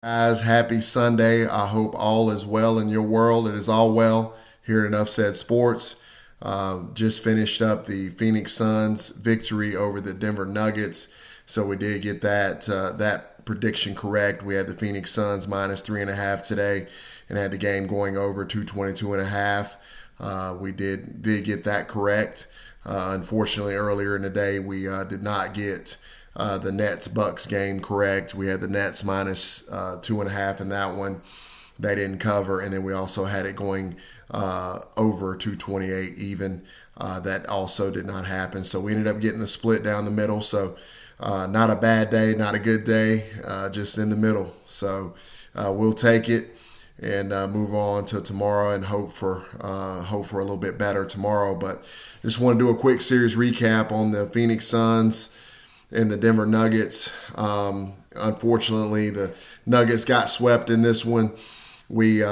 Guys, happy Sunday. I hope all is well in your world. It is all well here at Enough Said Sports. Just finished up the Phoenix Suns victory over the Denver Nuggets. So we did get that prediction correct. We had the Phoenix Suns minus 3.5 today and had the game going over 222.5. We did get that correct. Unfortunately, earlier in the day, we did not get the Nets Bucks game correct. We had the Nets minus 2.5 in that one. They didn't cover, and then we also had it going over 228 even. That also did not happen. So we ended up getting the split down the middle. So not a bad day, not a good day, just in the middle. So we'll take it and move on to tomorrow and hope for a little bit better tomorrow. But just want to do a quick series recap on the Phoenix Suns and the Denver Nuggets. Unfortunately, the Nuggets got swept in this one. We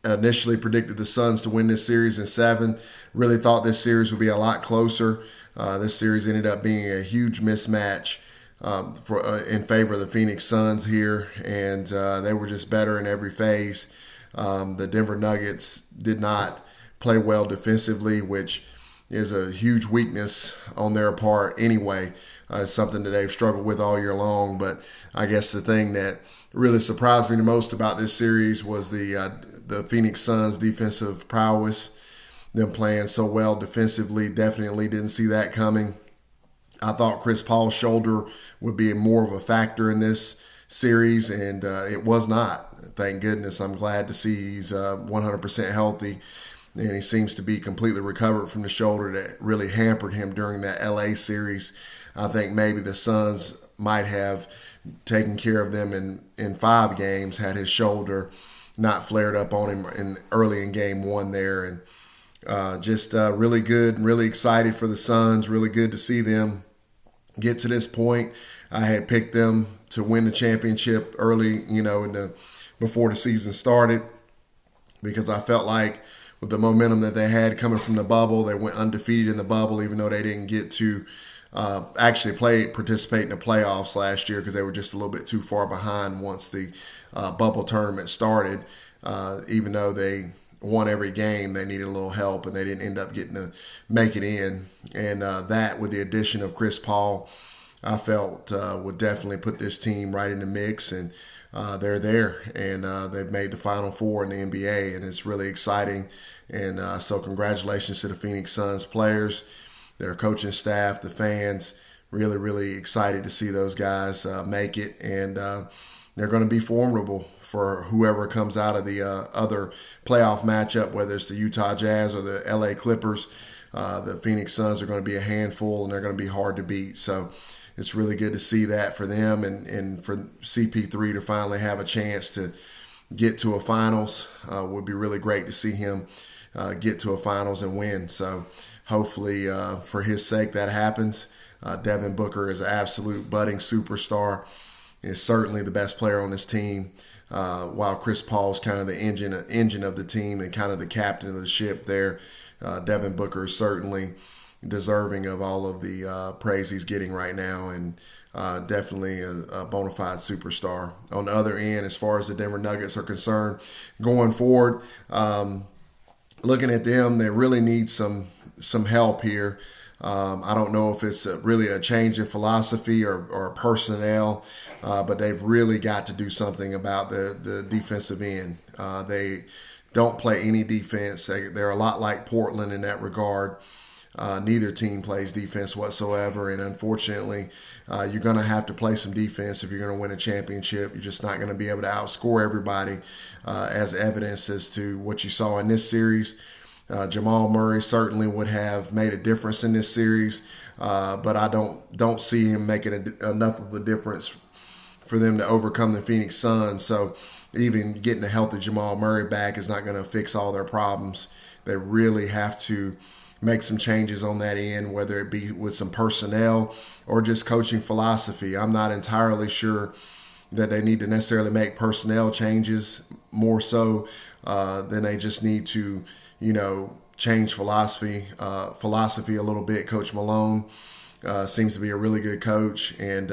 initially predicted the Suns to win this series in 7. Really thought this series would be a lot closer. This series ended up being a huge mismatch in favor of the Phoenix Suns here, and they were just better in every phase. The Denver Nuggets did not play well defensively, which is a huge weakness on their part anyway. It's something that they've struggled with all year long. But I guess the thing that really surprised me the most about this series was the Phoenix Suns' defensive prowess. Them playing so well defensively, definitely didn't see that coming. I thought Chris Paul's shoulder would be more of a factor in this series, and it was not. Thank goodness. I'm glad to see he's 100% healthy, and he seems to be completely recovered from the shoulder that really hampered him during that LA series. I think maybe the Suns might have taken care of them in 5 games had his shoulder not flared up on him early in game 1 there. And just really good and really excited for the Suns. Really good to see them get to this point. I had picked them to win the championship early, before the season started, because I felt like with the momentum that they had coming from the bubble, they went undefeated in the bubble, even though they didn't get to actually participate in the playoffs last year because they were just a little bit too far behind once the bubble tournament started. Even though they won every game, they needed a little help, and they didn't end up getting to make it in. And that, with the addition of Chris Paul, I felt would definitely put this team right in the mix, and they're there, and they've made the Final Four in the NBA, and it's really exciting. And so congratulations to the Phoenix Suns players, their coaching staff, the fans. Really, really excited to see those guys make it, and they're going to be formidable for whoever comes out of the other playoff matchup, whether it's the Utah Jazz or the LA Clippers. The Phoenix Suns are going to be a handful, and they're going to be hard to beat. So it's really good to see that for them, and for CP3 to finally have a chance to get to a finals. Would be really great to see him get to a finals and win. So hopefully for his sake that happens. Devin Booker is an absolute budding superstar. Is certainly the best player on this team, while Chris Paul's kind of the engine of the team and kind of the captain of the ship there. Devin Booker is certainly deserving of all of the praise he's getting right now, and definitely a bona fide superstar. On the other end, as far as the Denver Nuggets are concerned, going forward, looking at them, they really need some help here. I don't know if it's really a change in philosophy or personnel, but they've really got to do something about the defensive end. They don't play any defense. They're a lot like Portland in that regard. Neither team plays defense whatsoever, and unfortunately, you're going to have to play some defense if you're going to win a championship. You're just not going to be able to outscore everybody, as evidence as to what you saw in this series. Jamal Murray certainly would have made a difference in this series, but I don't see him making enough of a difference for them to overcome the Phoenix Suns. So even getting a healthy Jamal Murray back is not going to fix all their problems. They really have to make some changes on that end, whether it be with some personnel or just coaching philosophy. I'm not entirely sure that they need to necessarily make personnel changes, more so than they just need to, change philosophy a little bit. Coach Malone seems to be a really good coach, and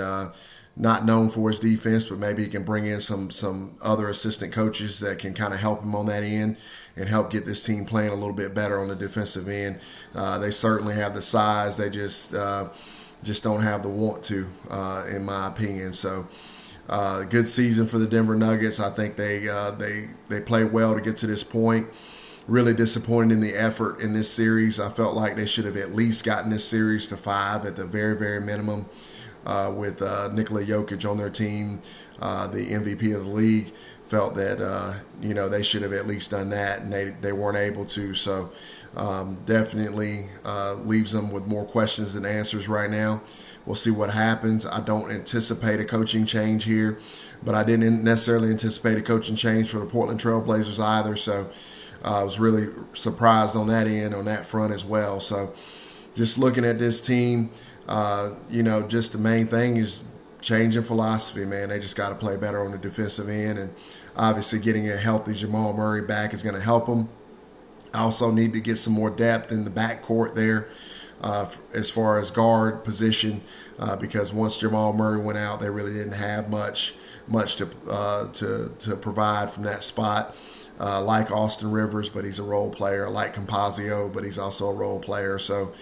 not known for his defense, but maybe he can bring in some other assistant coaches that can kind of help him on that end and help get this team playing a little bit better on the defensive end. They certainly have the size. They just don't have the want to, in my opinion. So good season for the Denver Nuggets. I think they played well to get to this point. Really disappointed in the effort in this series. I felt like they should have at least gotten this series to 5 at the very, very minimum. With Nikola Jokic on their team, the MVP of the league, felt that they should have at least done that, and they weren't able to. So definitely leaves them with more questions than answers right now. We'll see what happens. I don't anticipate a coaching change here, but I didn't necessarily anticipate a coaching change for the Portland Trail Blazers either. So I was really surprised on that end, on that front as well. So just looking at this team, just the main thing is changing philosophy, man. They just got to play better on the defensive end, and obviously getting a healthy Jamal Murray back is going to help them. I also need to get some more depth in the backcourt there as far as guard position, because once Jamal Murray went out, they really didn't have much to provide from that spot. Like Austin Rivers, but he's a role player. Like Compazio, but he's also a role player. So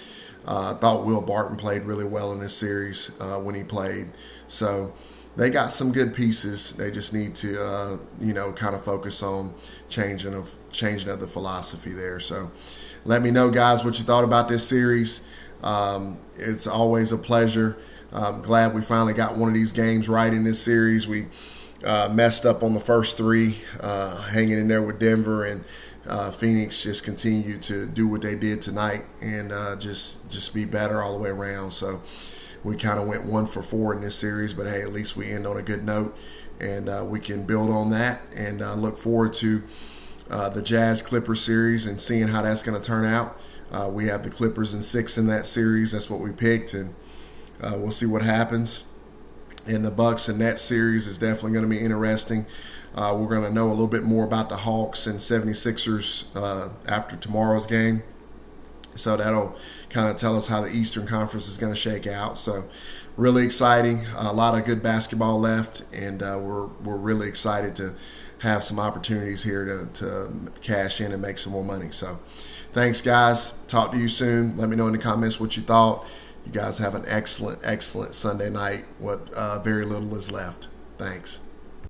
I thought Will Barton played really well in this series when he played. So they got some good pieces. They just need to, kind of focus on changing of the philosophy there. So let me know, guys, what you thought about this series. It's always a pleasure. I'm glad we finally got one of these games right in this series. We messed up on the first 3, hanging in there with Denver, and Phoenix just continued to do what they did tonight and just be better all the way around. So we kind of went 1 for 4 in this series, but hey, at least we end on a good note, and we can build on that and look forward to the Jazz Clippers series and seeing how that's going to turn out. We have the Clippers in 6 in that series. That's what we picked, and we'll see what happens. And the Bucks and Nets series is definitely going to be interesting. We're going to know a little bit more about the Hawks and 76ers after tomorrow's game. So that'll kind of tell us how the Eastern Conference is going to shake out. So really exciting. A lot of good basketball left, and we're really excited to have some opportunities here to cash in and make some more money. So thanks, guys. Talk to you soon. Let me know in the comments what you thought. You guys have an excellent, excellent Sunday night. What very little is left. Thanks.